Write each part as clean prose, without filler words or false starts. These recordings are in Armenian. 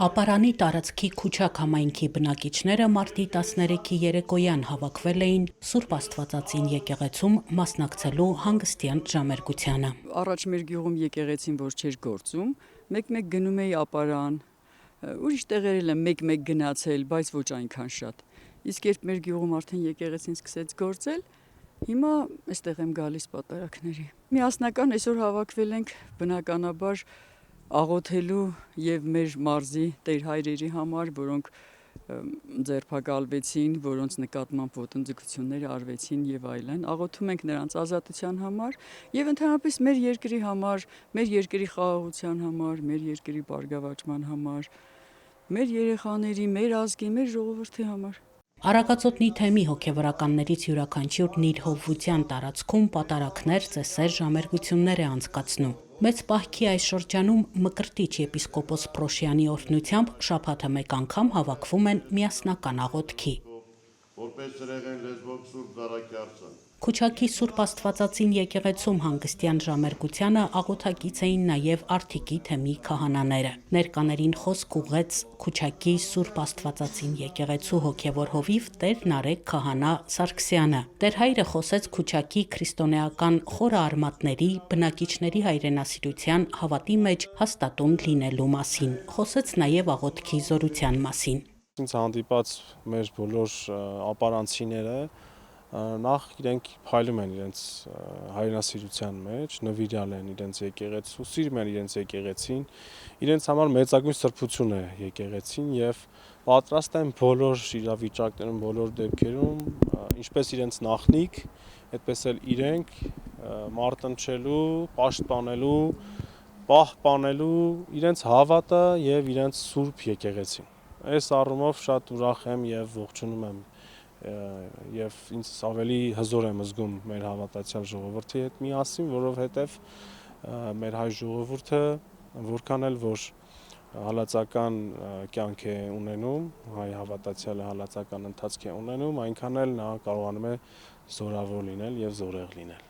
Ապարանի տարածքի Քուչակ համայնքի բնակիչները մարտի 13-ի երեկոյան հավաքվել էին Սուրբ Աստվածածին եկեղեցում մասնակցելու հանգստյան ժամերգությանը։ Առաջ մեր գյուղում եկեղեցին որ չէր գործում, մեկ-մեկ գնում էի Ապարան, ուրիշ տեղեր եմ մեկ-մեկ գնացել, բայց ոչ այնքան շատ։ Իսկ երբ մեր գյուղում արդեն եկեղեցին սկսեց գործել, հիմա այստեղ եմ գալիս պատարակների։ Միասնական այսօր հավաքվել ենք բնականաբար աղոթելու եւ մեր մարզի տեր հայրերի համար, որոնք ձերբակալվեցին, որոնց նկատմամբ ոտնձգություններ արվեցին եւ այլն, աղոթում ենք նրանց ազատության համար եւ ընդհանրապես մեր երկրի համար, մեր երկրի խաղաղության համար, մեր երկրի բարգավաճման համար, մեր երեխաների, մեր ազգի, մեր ժողովրդի համար։ Արագածոտնի թեմի հոգևորականներից յուրաքանչյուրն իր հովվության տարածքում պատարակներ, ծեսեր, ժամերգություններ է անցկացնում։ Մեծ պահքի այս շրջանում Մկրտիչ եպիսկոպոս Պրոշյանի օրհնությամբ շաբաթը մեկ անգամ հավաքվում են միասնական աղոթքի։ Որպես ծրեղեն լեզվով Սուրբ Դարակյարցը։ Քուչակի Սուրբ Աստվածածին եկեղեցում հանգստյան ժամերգությանը աղոթակից էին նաև Արթիկի թեմի քահանաները։ Ներկաներին խոսք ուղղեց Քուչակի Սուրբ Աստվածածին եկեղեցու հոգևոր հովիվ Տեր Նարեկ քահանա Սարգսյանը։ Տեր հայրը խոսեց Քուչակի քրիստոնեական խորը արմատների, բնակիչների հայրենասիրության, հավատի մեջ հաստատուն լինելու մասին։ Խոսեց նաև աղոթքի զորության մասին։ Ինձ հանդիպած մեր բոլոր ապարանցիները նախ իրենք փայլում են իրենց հայրենասիրության մեջ, նվիրյալ են իրենց եկեղեցու, սիրում են իրենց եկեղեցին, իրենց համար մեծագույն սրբություն է եկեղեցին եւ պատրաստ են բոլոր իրավիճակներում, բոլոր դեպքերում, ինչպես իրենց նախնիկ, այդպես էլ իրենք մարտնչելու, պաշտպանելու, պահպանելու իրենց հավատը եւ իրենց սուրբ եկեղեցին։ Այս առումով շատ ուրախ եմ եւ ողջունում եմ եւ ինձ ավելի հզոր եմ զգում մեր հավատացյալ ժողովրդի հետ միասին, որովհետեւ մեր հայ ժողովուրդը որքան էլ որ հալածական կյանք է ունենում, հայ հավատացյալը հալածական ընթացք է ունենում, այնքան էլ նա կարողանում է զորավոր լինել եւ զորեղ լինել։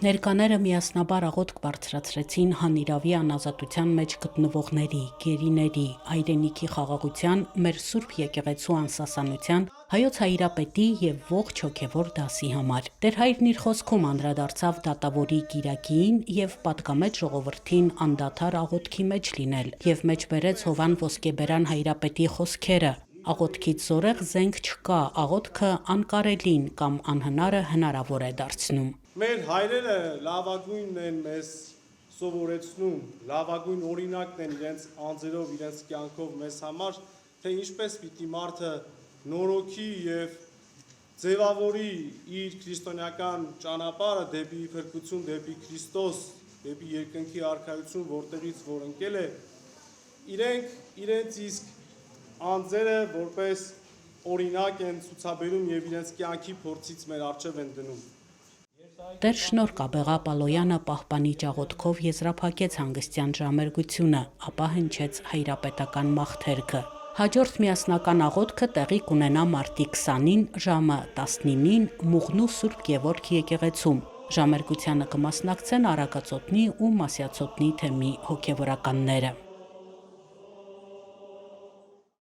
Ներկաները միասնաբար աղոթք բարձրացրեցին հանիրավի անազատության մեջ գտնվողների, գերիների, հայրենիքի խաղաղության, մեր Սուրբ եկեղեցու անսասանության, հայոց հայրապետի եւ ողջ հոգևոր դասի համար։ Տեր հայրն իր խոսքում անդրադարձավ դատավորի կիրակին եւ պատգամեց ժողովրդին անդադար աղոթքի մեջ լինել եւ մեջբերեց Հովան Ոսկեբերան հայրապետի խոսքերը. աղոթքից զորեղ զենք չկա, աղոթքը անկարելին կամ անհնարը հնարավոր է դարձնում։ Մեր հայրերը լավագույնն են մեզ սովորեցնում, լավագույն օրինակն են իրենց անձերով, իրենց կյանքով մեզ համար, թե ինչպես պիտի մարդը նորոգի եւ ձևավորի իր քրիստոնեական ճանապարհը դեպի փրկություն, դեպի Քրիստոս, դեպի երկնքի արքայություն, որտեղից որ ընկել է, իրենց իսկ անձերը որպես օրինակ են ցուցաբերում եւ իրենց կյանքի փորձից մեր առջև են դնում։ Տեր Շնորհք Աբեղա Պալոյանը պահպանիչ աղոթքով եզրափակեց հանգստյան ժամերգությունը, ապա հնչեց հայրապետական մաղթերքը։ Հաջորդ միասնական աղոթքը տեղի կունենա մարտի 20-ին ժամը 19-ին Մուղնու Սուրբ Գևորգ եկեղեցում։ Ժամերգությանը կմասնակցեն Արագածոտնի ու Մասյացոտնի թեմի հոգևորականները։